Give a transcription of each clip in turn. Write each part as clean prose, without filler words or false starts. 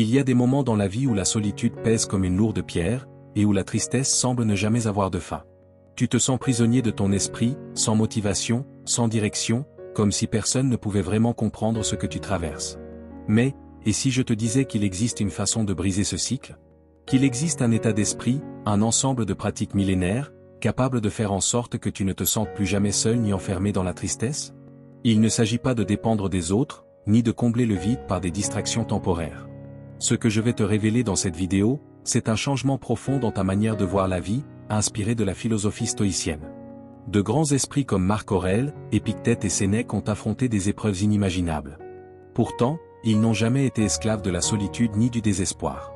Il y a des moments dans la vie où la solitude pèse comme une lourde pierre, et où la tristesse semble ne jamais avoir de fin. Tu te sens prisonnier de ton esprit, sans motivation, sans direction, comme si personne ne pouvait vraiment comprendre ce que tu traverses. Mais, et si je te disais qu'il existe une façon de briser ce cycle? Qu'il existe un état d'esprit, un ensemble de pratiques millénaires, capable de faire en sorte que tu ne te sentes plus jamais seul ni enfermé dans la tristesse? Il ne s'agit pas de dépendre des autres, ni de combler le vide par des distractions temporaires. Ce que je vais te révéler dans cette vidéo, c'est un changement profond dans ta manière de voir la vie, inspiré de la philosophie stoïcienne. De grands esprits comme Marc Aurèle, Épictète et Sénèque ont affronté des épreuves inimaginables. Pourtant, ils n'ont jamais été esclaves de la solitude ni du désespoir.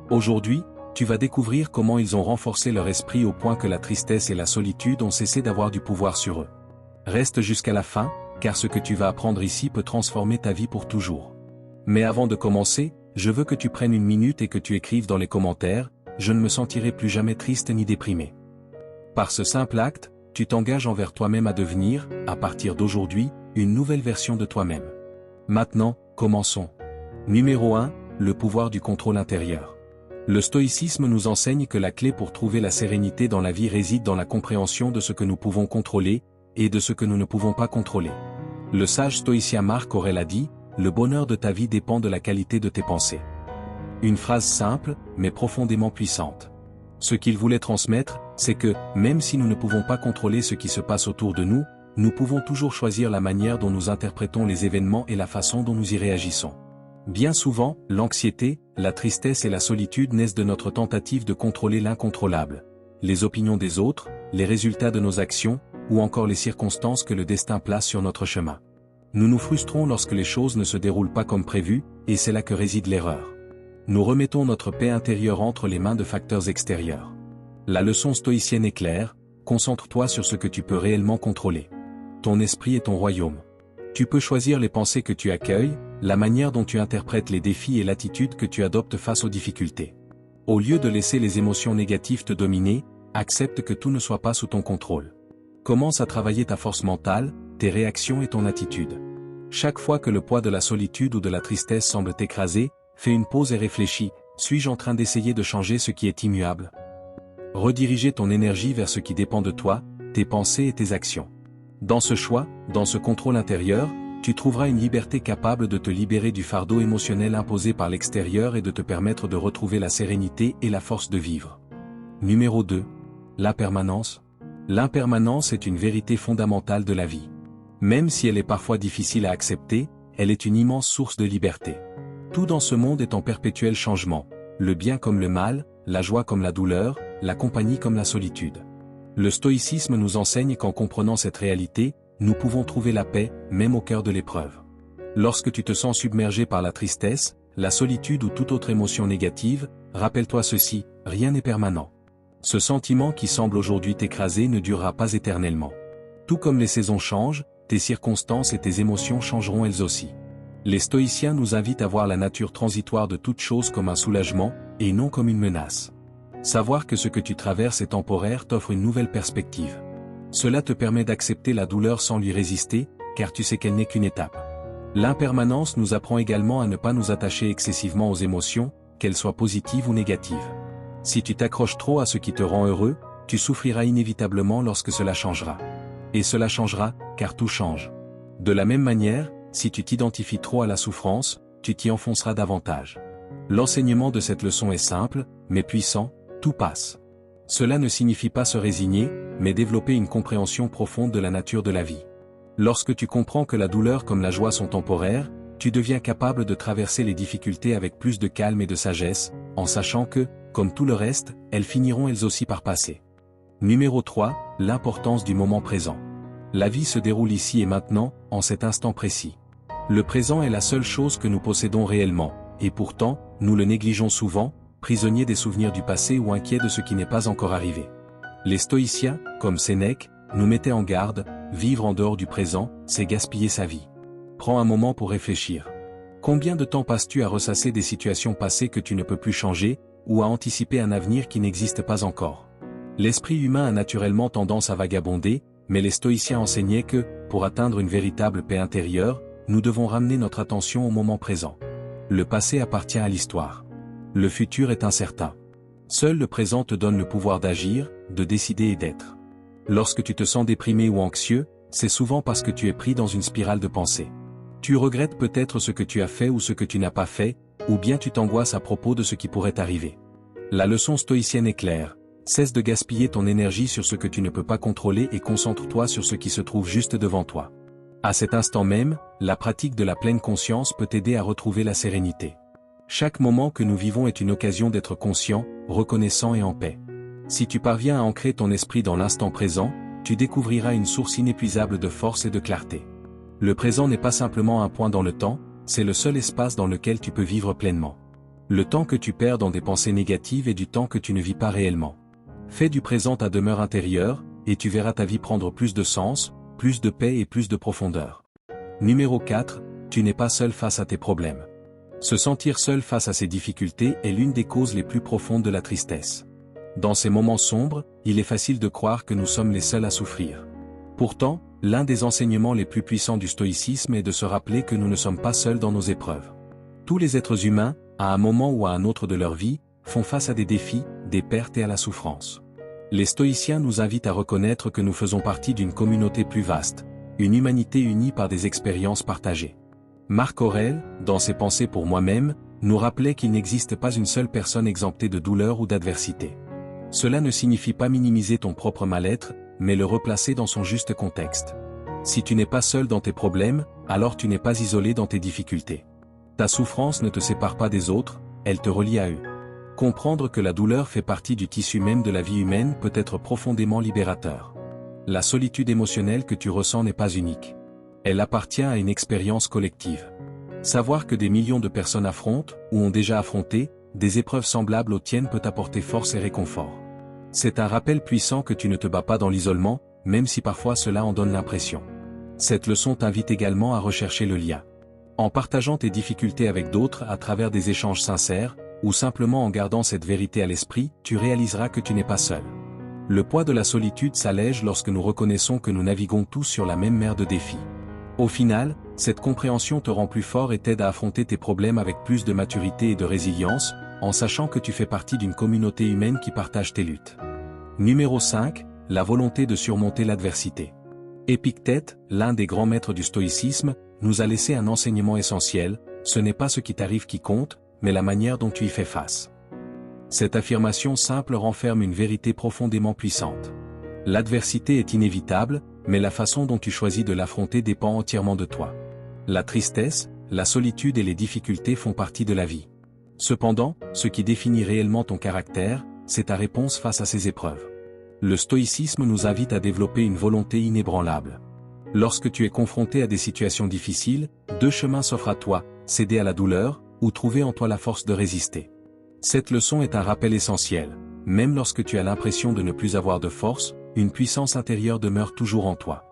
Aujourd'hui, tu vas découvrir comment ils ont renforcé leur esprit au point que la tristesse et la solitude ont cessé d'avoir du pouvoir sur eux. Reste jusqu'à la fin, car ce que tu vas apprendre ici peut transformer ta vie pour toujours. Mais avant de commencer, je veux que tu prennes une minute et que tu écrives dans les commentaires « Je ne me sentirai plus jamais triste ni déprimé ». Par ce simple acte, tu t'engages envers toi-même à devenir, à partir d'aujourd'hui, une nouvelle version de toi-même. Maintenant, commençons. Numéro 1, le pouvoir du contrôle intérieur. Le stoïcisme nous enseigne que la clé pour trouver la sérénité dans la vie réside dans la compréhension de ce que nous pouvons contrôler, et de ce que nous ne pouvons pas contrôler. Le sage stoïcien Marc Aurèle a dit « Le bonheur de ta vie dépend de la qualité de tes pensées ». Une phrase simple, mais profondément puissante. Ce qu'il voulait transmettre, c'est que, même si nous ne pouvons pas contrôler ce qui se passe autour de nous, nous pouvons toujours choisir la manière dont nous interprétons les événements et la façon dont nous y réagissons. Bien souvent, l'anxiété, la tristesse et la solitude naissent de notre tentative de contrôler l'incontrôlable. Les opinions des autres, les résultats de nos actions, ou encore les circonstances que le destin place sur notre chemin. Nous nous frustrons lorsque les choses ne se déroulent pas comme prévu, et c'est là que réside l'erreur. Nous remettons notre paix intérieure entre les mains de facteurs extérieurs. La leçon stoïcienne est claire, concentre-toi sur ce que tu peux réellement contrôler. Ton esprit est ton royaume. Tu peux choisir les pensées que tu accueilles, la manière dont tu interprètes les défis et l'attitude que tu adoptes face aux difficultés. Au lieu de laisser les émotions négatives te dominer, accepte que tout ne soit pas sous ton contrôle. Commence à travailler ta force mentale, tes réactions et ton attitude. Chaque fois que le poids de la solitude ou de la tristesse semble t'écraser, fais une pause et réfléchis, suis-je en train d'essayer de changer ce qui est immuable? Rediriger ton énergie vers ce qui dépend de toi, tes pensées et tes actions. Dans ce choix, dans ce contrôle intérieur, tu trouveras une liberté capable de te libérer du fardeau émotionnel imposé par l'extérieur et de te permettre de retrouver la sérénité et la force de vivre. Numéro 2. L'impermanence. L'impermanence est une vérité fondamentale de la vie. Même si elle est parfois difficile à accepter, elle est une immense source de liberté. Tout dans ce monde est en perpétuel changement, le bien comme le mal, la joie comme la douleur, la compagnie comme la solitude. Le stoïcisme nous enseigne qu'en comprenant cette réalité, nous pouvons trouver la paix, même au cœur de l'épreuve. Lorsque tu te sens submergé par la tristesse, la solitude ou toute autre émotion négative, rappelle-toi ceci, rien n'est permanent. Ce sentiment qui semble aujourd'hui t'écraser ne durera pas éternellement. Tout comme les saisons changent, tes circonstances et tes émotions changeront elles aussi. Les stoïciens nous invitent à voir la nature transitoire de toute chose comme un soulagement, et non comme une menace. Savoir que ce que tu traverses est temporaire t'offre une nouvelle perspective. Cela te permet d'accepter la douleur sans lui résister, car tu sais qu'elle n'est qu'une étape. L'impermanence nous apprend également à ne pas nous attacher excessivement aux émotions, qu'elles soient positives ou négatives. Si tu t'accroches trop à ce qui te rend heureux, tu souffriras inévitablement lorsque cela changera. Et cela changera, car tout change. De la même manière, si tu t'identifies trop à la souffrance, tu t'y enfonceras davantage. L'enseignement de cette leçon est simple, mais puissant, tout passe. Cela ne signifie pas se résigner, mais développer une compréhension profonde de la nature de la vie. Lorsque tu comprends que la douleur comme la joie sont temporaires, tu deviens capable de traverser les difficultés avec plus de calme et de sagesse, en sachant que, comme tout le reste, elles finiront elles aussi par passer. Numéro 3, l'importance du moment présent. La vie se déroule ici et maintenant, en cet instant précis. Le présent est la seule chose que nous possédons réellement, et pourtant, nous le négligeons souvent, prisonniers des souvenirs du passé ou inquiets de ce qui n'est pas encore arrivé. Les stoïciens, comme Sénèque, nous mettaient en garde, vivre en dehors du présent, c'est gaspiller sa vie. Prends un moment pour réfléchir. Combien de temps passes-tu à ressasser des situations passées que tu ne peux plus changer, ou à anticiper un avenir qui n'existe pas encore? L'esprit humain a naturellement tendance à vagabonder, mais les stoïciens enseignaient que, pour atteindre une véritable paix intérieure, nous devons ramener notre attention au moment présent. Le passé appartient à l'histoire. Le futur est incertain. Seul le présent te donne le pouvoir d'agir, de décider et d'être. Lorsque tu te sens déprimé ou anxieux, c'est souvent parce que tu es pris dans une spirale de pensée. Tu regrettes peut-être ce que tu as fait ou ce que tu n'as pas fait, ou bien tu t'angoisses à propos de ce qui pourrait arriver. La leçon stoïcienne est claire. Cesse de gaspiller ton énergie sur ce que tu ne peux pas contrôler et concentre-toi sur ce qui se trouve juste devant toi. À cet instant même, la pratique de la pleine conscience peut t'aider à retrouver la sérénité. Chaque moment que nous vivons est une occasion d'être conscient, reconnaissant et en paix. Si tu parviens à ancrer ton esprit dans l'instant présent, tu découvriras une source inépuisable de force et de clarté. Le présent n'est pas simplement un point dans le temps, c'est le seul espace dans lequel tu peux vivre pleinement. Le temps que tu perds dans des pensées négatives est du temps que tu ne vis pas réellement. Fais du présent ta demeure intérieure, et tu verras ta vie prendre plus de sens, plus de paix et plus de profondeur. Numéro 4, tu n'es pas seul face à tes problèmes. Se sentir seul face à ses difficultés est l'une des causes les plus profondes de la tristesse. Dans ces moments sombres, il est facile de croire que nous sommes les seuls à souffrir. Pourtant, l'un des enseignements les plus puissants du stoïcisme est de se rappeler que nous ne sommes pas seuls dans nos épreuves. Tous les êtres humains, à un moment ou à un autre de leur vie, font face à des défis, des pertes et à la souffrance. Les stoïciens nous invitent à reconnaître que nous faisons partie d'une communauté plus vaste, une humanité unie par des expériences partagées. Marc Aurèle, dans ses Pensées pour moi-même, nous rappelait qu'il n'existe pas une seule personne exemptée de douleur ou d'adversité. Cela ne signifie pas minimiser ton propre mal-être, mais le replacer dans son juste contexte. Si tu n'es pas seul dans tes problèmes, alors tu n'es pas isolé dans tes difficultés. Ta souffrance ne te sépare pas des autres, elle te relie à eux. Comprendre que la douleur fait partie du tissu même de la vie humaine peut être profondément libérateur. La solitude émotionnelle que tu ressens n'est pas unique. Elle appartient à une expérience collective. Savoir que des millions de personnes affrontent, ou ont déjà affronté, des épreuves semblables aux tiennes peut apporter force et réconfort. C'est un rappel puissant que tu ne te bats pas dans l'isolement, même si parfois cela en donne l'impression. Cette leçon t'invite également à rechercher le lien. En partageant tes difficultés avec d'autres à travers des échanges sincères, ou simplement en gardant cette vérité à l'esprit, tu réaliseras que tu n'es pas seul. Le poids de la solitude s'allège lorsque nous reconnaissons que nous naviguons tous sur la même mer de défis. Au final, cette compréhension te rend plus fort et t'aide à affronter tes problèmes avec plus de maturité et de résilience, en sachant que tu fais partie d'une communauté humaine qui partage tes luttes. Numéro 5, la volonté de surmonter l'adversité. Épictète, l'un des grands maîtres du stoïcisme, nous a laissé un enseignement essentiel, ce n'est pas ce qui t'arrive qui compte, mais la manière dont tu y fais face. Cette affirmation simple renferme une vérité profondément puissante. L'adversité est inévitable, mais la façon dont tu choisis de l'affronter dépend entièrement de toi. La tristesse, la solitude et les difficultés font partie de la vie. Cependant, ce qui définit réellement ton caractère, c'est ta réponse face à ces épreuves. Le stoïcisme nous invite à développer une volonté inébranlable. Lorsque tu es confronté à des situations difficiles, deux chemins s'offrent à toi, céder à la douleur, ou trouver en toi la force de résister. Cette leçon est un rappel essentiel. Même lorsque tu as l'impression de ne plus avoir de force, une puissance intérieure demeure toujours en toi.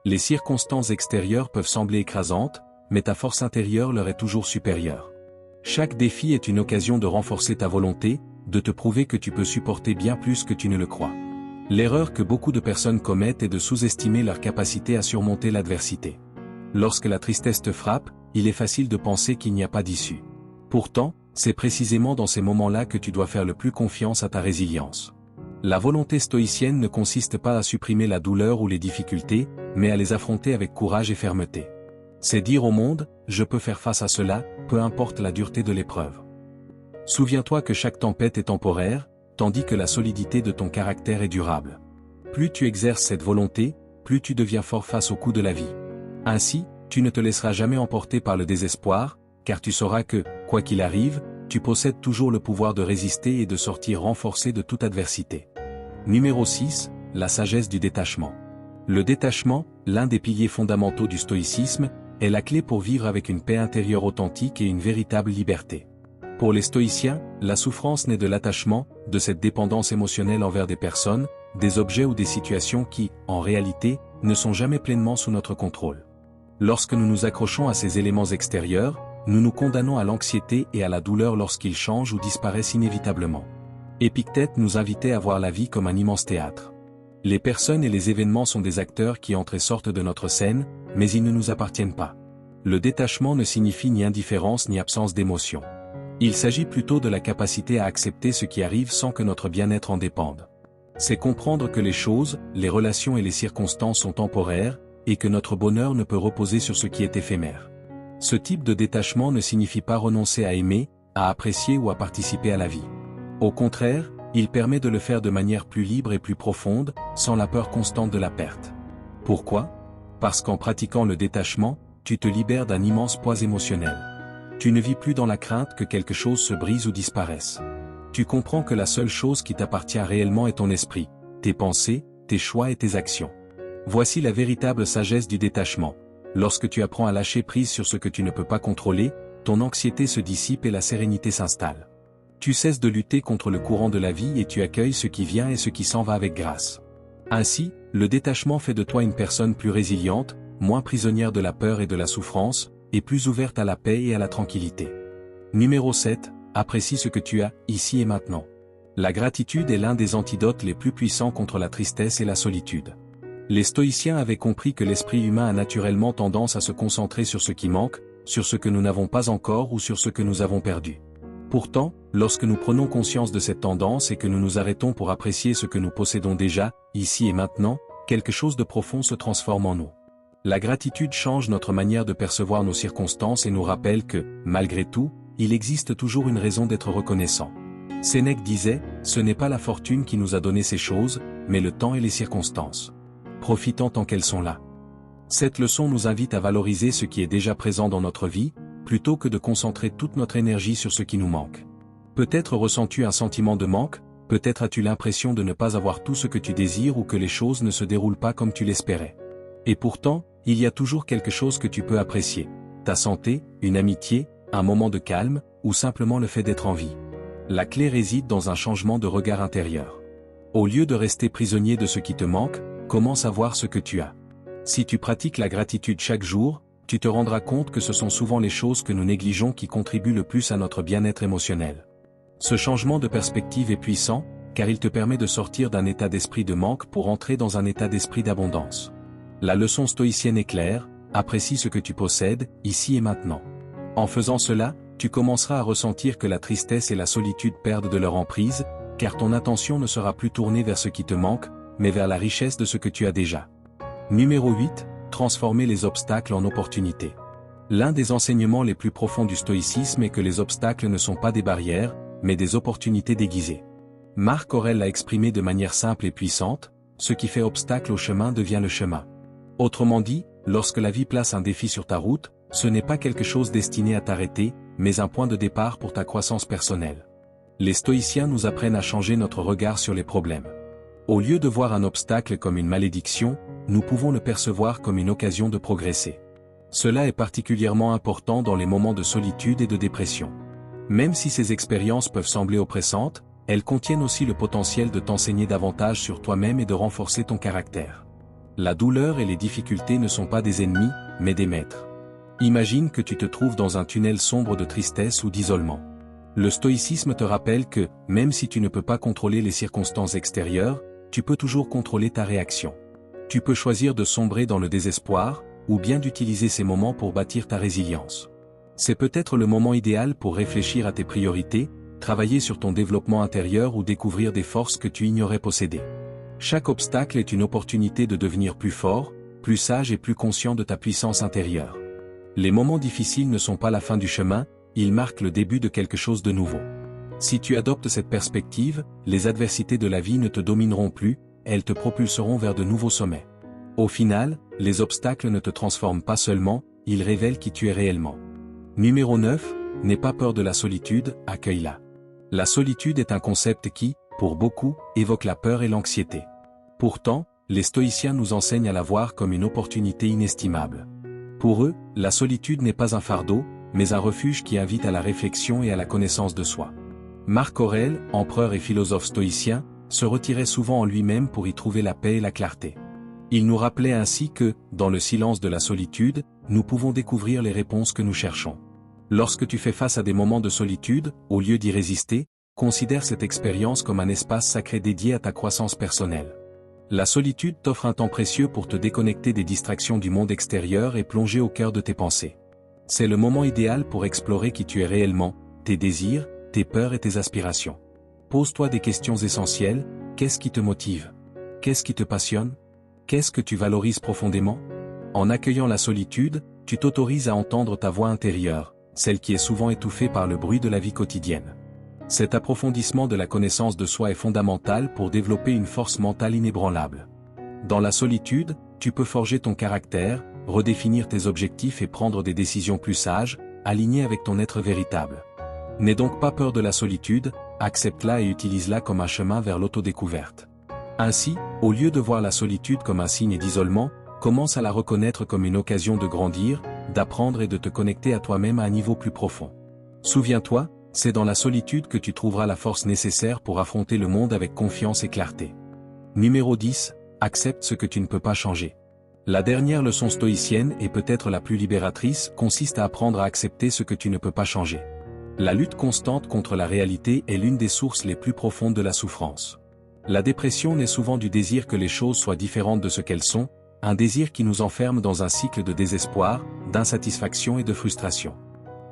Les circonstances extérieures peuvent sembler écrasantes, mais ta force intérieure leur est toujours supérieure. Chaque défi est une occasion de renforcer ta volonté, de te prouver que tu peux supporter bien plus que tu ne le crois. L'erreur que beaucoup de personnes commettent est de sous-estimer leur capacité à surmonter l'adversité. Lorsque la tristesse te frappe, il est facile de penser qu'il n'y a pas d'issue. Pourtant, c'est précisément dans ces moments-là que tu dois faire le plus confiance à ta résilience. La volonté stoïcienne ne consiste pas à supprimer la douleur ou les difficultés, mais à les affronter avec courage et fermeté. C'est dire au monde, je peux faire face à cela, peu importe la dureté de l'épreuve. Souviens-toi que chaque tempête est temporaire, tandis que la solidité de ton caractère est durable. Plus tu exerces cette volonté, plus tu deviens fort face aux coups de la vie. Ainsi, tu ne te laisseras jamais emporter par le désespoir, car tu sauras que, quoi qu'il arrive, tu possèdes toujours le pouvoir de résister et de sortir renforcé de toute adversité. Numéro 6, la sagesse du détachement. Le détachement, l'un des piliers fondamentaux du stoïcisme, est la clé pour vivre avec une paix intérieure authentique et une véritable liberté. Pour les stoïciens, la souffrance naît de l'attachement, de cette dépendance émotionnelle envers des personnes, des objets ou des situations qui, en réalité, ne sont jamais pleinement sous notre contrôle. Lorsque nous nous accrochons à ces éléments extérieurs, nous nous condamnons à l'anxiété et à la douleur lorsqu'ils changent ou disparaissent inévitablement. Épictète nous invitait à voir la vie comme un immense théâtre. Les personnes et les événements sont des acteurs qui entrent et sortent de notre scène, mais ils ne nous appartiennent pas. le détachement ne signifie ni indifférence ni absence d'émotion. Il s'agit plutôt de la capacité à accepter ce qui arrive sans que notre bien-être en dépende. C'est comprendre que les choses, les relations et les circonstances sont temporaires, et que notre bonheur ne peut reposer sur ce qui est éphémère. Ce type de détachement ne signifie pas renoncer à aimer, à apprécier ou à participer à la vie. Au contraire, il permet de le faire de manière plus libre et plus profonde, sans la peur constante de la perte. Pourquoi ? Parce qu'en pratiquant le détachement, tu te libères d'un immense poids émotionnel. Tu ne vis plus dans la crainte que quelque chose se brise ou disparaisse. Tu comprends que la seule chose qui t'appartient réellement est ton esprit, tes pensées, tes choix et tes actions. Voici la véritable sagesse du détachement. Lorsque tu apprends à lâcher prise sur ce que tu ne peux pas contrôler, ton anxiété se dissipe et la sérénité s'installe. Tu cesses de lutter contre le courant de la vie et tu accueilles ce qui vient et ce qui s'en va avec grâce. Ainsi, le détachement fait de toi une personne plus résiliente, moins prisonnière de la peur et de la souffrance, et plus ouverte à la paix et à la tranquillité. Numéro 7. Apprécie ce que tu as, ici et maintenant. La gratitude est l'un des antidotes les plus puissants contre la tristesse et la solitude. Les stoïciens avaient compris que l'esprit humain a naturellement tendance à se concentrer sur ce qui manque, sur ce que nous n'avons pas encore ou sur ce que nous avons perdu. Pourtant, lorsque nous prenons conscience de cette tendance et que nous nous arrêtons pour apprécier ce que nous possédons déjà, ici et maintenant, quelque chose de profond se transforme en nous. La gratitude change notre manière de percevoir nos circonstances et nous rappelle que, malgré tout, il existe toujours une raison d'être reconnaissant. Sénèque disait, ce n'est pas la fortune qui nous a donné ces choses, mais le temps et les circonstances. Profitons tant qu'elles sont là. Cette leçon nous invite à valoriser ce qui est déjà présent dans notre vie, plutôt que de concentrer toute notre énergie sur ce qui nous manque. Peut-être ressens-tu un sentiment de manque, peut-être as-tu l'impression de ne pas avoir tout ce que tu désires ou que les choses ne se déroulent pas comme tu l'espérais. Et pourtant, il y a toujours quelque chose que tu peux apprécier. Ta santé, une amitié, un moment de calme, ou simplement le fait d'être en vie. La clé réside dans un changement de regard intérieur. Au lieu de rester prisonnier de ce qui te manque, commence à voir ce que tu as. Si tu pratiques la gratitude chaque jour, tu te rendras compte que ce sont souvent les choses que nous négligeons qui contribuent le plus à notre bien-être émotionnel. Ce changement de perspective est puissant, car il te permet de sortir d'un état d'esprit de manque pour entrer dans un état d'esprit d'abondance. La leçon stoïcienne est claire, apprécie ce que tu possèdes, ici et maintenant. En faisant cela, tu commenceras à ressentir que la tristesse et la solitude perdent de leur emprise, car ton attention ne sera plus tournée vers ce qui te manque, mais vers la richesse de ce que tu as déjà. Numéro 8. Transformer les obstacles en opportunités. L'un des enseignements les plus profonds du stoïcisme est que les obstacles ne sont pas des barrières, mais des opportunités déguisées. Marc Aurèle l'a exprimé de manière simple et puissante, ce qui fait obstacle au chemin devient le chemin. Autrement dit, lorsque la vie place un défi sur ta route, ce n'est pas quelque chose destiné à t'arrêter, mais un point de départ pour ta croissance personnelle. Les stoïciens nous apprennent à changer notre regard sur les problèmes. Au lieu de voir un obstacle comme une malédiction, nous pouvons le percevoir comme une occasion de progresser. Cela est particulièrement important dans les moments de solitude et de dépression. Même si ces expériences peuvent sembler oppressantes, elles contiennent aussi le potentiel de t'enseigner davantage sur toi-même et de renforcer ton caractère. La douleur et les difficultés ne sont pas des ennemis, mais des maîtres. Imagine que tu te trouves dans un tunnel sombre de tristesse ou d'isolement. Le stoïcisme te rappelle que, même si tu ne peux pas contrôler les circonstances extérieures, tu peux toujours contrôler ta réaction. Tu peux choisir de sombrer dans le désespoir, ou bien d'utiliser ces moments pour bâtir ta résilience. C'est peut-être le moment idéal pour réfléchir à tes priorités, travailler sur ton développement intérieur ou découvrir des forces que tu ignorais posséder. Chaque obstacle est une opportunité de devenir plus fort, plus sage et plus conscient de ta puissance intérieure. Les moments difficiles ne sont pas la fin du chemin, ils marquent le début de quelque chose de nouveau. Si tu adoptes cette perspective, les adversités de la vie ne te domineront plus, elles te propulseront vers de nouveaux sommets. Au final, les obstacles ne te transforment pas seulement, ils révèlent qui tu es réellement. Numéro 9. N'aie pas peur de la solitude, accueille-la. La solitude est un concept qui, pour beaucoup, évoque la peur et l'anxiété. Pourtant, les stoïciens nous enseignent à la voir comme une opportunité inestimable. Pour eux, la solitude n'est pas un fardeau, mais un refuge qui invite à la réflexion et à la connaissance de soi. Marc Aurèle, empereur et philosophe stoïcien, se retirait souvent en lui-même pour y trouver la paix et la clarté. Il nous rappelait ainsi que, dans le silence de la solitude, nous pouvons découvrir les réponses que nous cherchons. Lorsque tu fais face à des moments de solitude, au lieu d'y résister, considère cette expérience comme un espace sacré dédié à ta croissance personnelle. La solitude t'offre un temps précieux pour te déconnecter des distractions du monde extérieur et plonger au cœur de tes pensées. C'est le moment idéal pour explorer qui tu es réellement, tes désirs, tes peurs et tes aspirations. Pose-toi des questions essentielles. Qu'est-ce qui te motive? Qu'est-ce qui te passionne? Qu'est-ce que tu valorises profondément? En accueillant la solitude, tu t'autorises à entendre ta voix intérieure, celle qui est souvent étouffée par le bruit de la vie quotidienne. Cet approfondissement de la connaissance de soi est fondamental pour développer une force mentale inébranlable. Dans la solitude, tu peux forger ton caractère, redéfinir tes objectifs et prendre des décisions plus sages, alignées avec ton être véritable. N'aie donc pas peur de la solitude, accepte-la et utilise-la comme un chemin vers l'autodécouverte. Ainsi, au lieu de voir la solitude comme un signe d'isolement, commence à la reconnaître comme une occasion de grandir, d'apprendre et de te connecter à toi-même à un niveau plus profond. Souviens-toi, c'est dans la solitude que tu trouveras la force nécessaire pour affronter le monde avec confiance et clarté. Numéro 10. Accepte ce que tu ne peux pas changer. La dernière leçon stoïcienne et peut-être la plus libératrice consiste à apprendre à accepter ce que tu ne peux pas changer. La lutte constante contre la réalité est l'une des sources les plus profondes de la souffrance. La dépression naît souvent du désir que les choses soient différentes de ce qu'elles sont, un désir qui nous enferme dans un cycle de désespoir, d'insatisfaction et de frustration.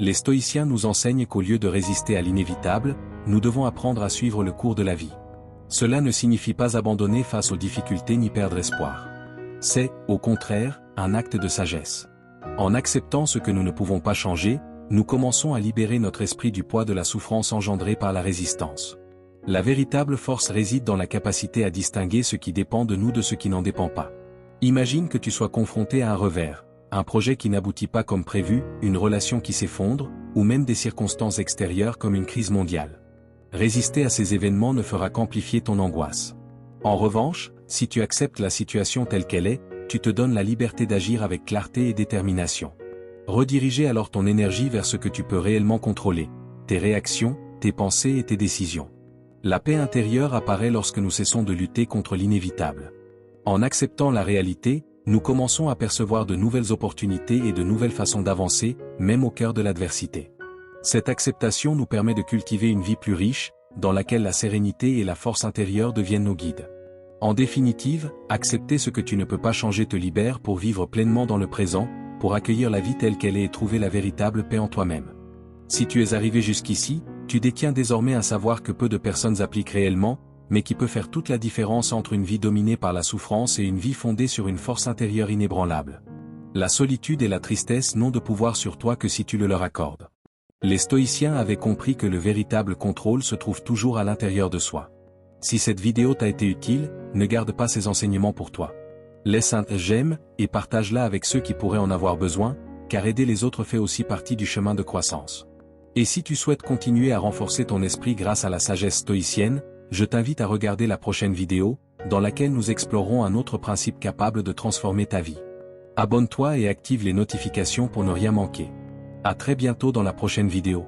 Les stoïciens nous enseignent qu'au lieu de résister à l'inévitable, nous devons apprendre à suivre le cours de la vie. Cela ne signifie pas abandonner face aux difficultés ni perdre espoir. C'est, au contraire, un acte de sagesse. En acceptant ce que nous ne pouvons pas changer, nous commençons à libérer notre esprit du poids de la souffrance engendrée par la résistance. La véritable force réside dans la capacité à distinguer ce qui dépend de nous de ce qui n'en dépend pas. Imagine que tu sois confronté à un revers, un projet qui n'aboutit pas comme prévu, une relation qui s'effondre, ou même des circonstances extérieures comme une crise mondiale. Résister à ces événements ne fera qu'amplifier ton angoisse. En revanche, si tu acceptes la situation telle qu'elle est, tu te donnes la liberté d'agir avec clarté et détermination. Rediriger alors ton énergie vers ce que tu peux réellement contrôler, tes réactions, tes pensées et tes décisions. La paix intérieure apparaît lorsque nous cessons de lutter contre l'inévitable. En acceptant la réalité, nous commençons à percevoir de nouvelles opportunités et de nouvelles façons d'avancer, même au cœur de l'adversité. Cette acceptation nous permet de cultiver une vie plus riche, dans laquelle la sérénité et la force intérieure deviennent nos guides. En définitive, accepter ce que tu ne peux pas changer te libère pour vivre pleinement dans le présent, pour accueillir la vie telle qu'elle est et trouver la véritable paix en toi-même. Si tu es arrivé jusqu'ici, tu détiens désormais un savoir que peu de personnes appliquent réellement, mais qui peut faire toute la différence entre une vie dominée par la souffrance et une vie fondée sur une force intérieure inébranlable. La solitude et la tristesse n'ont de pouvoir sur toi que si tu le leur accordes. Les stoïciens avaient compris que le véritable contrôle se trouve toujours à l'intérieur de soi. Si cette vidéo t'a été utile, ne garde pas ces enseignements pour toi. Laisse un j'aime et partage-la avec ceux qui pourraient en avoir besoin, car aider les autres fait aussi partie du chemin de croissance. Et si tu souhaites continuer à renforcer ton esprit grâce à la sagesse stoïcienne, je t'invite à regarder la prochaine vidéo, dans laquelle nous explorerons un autre principe capable de transformer ta vie. Abonne-toi et active les notifications pour ne rien manquer. À très bientôt dans la prochaine vidéo.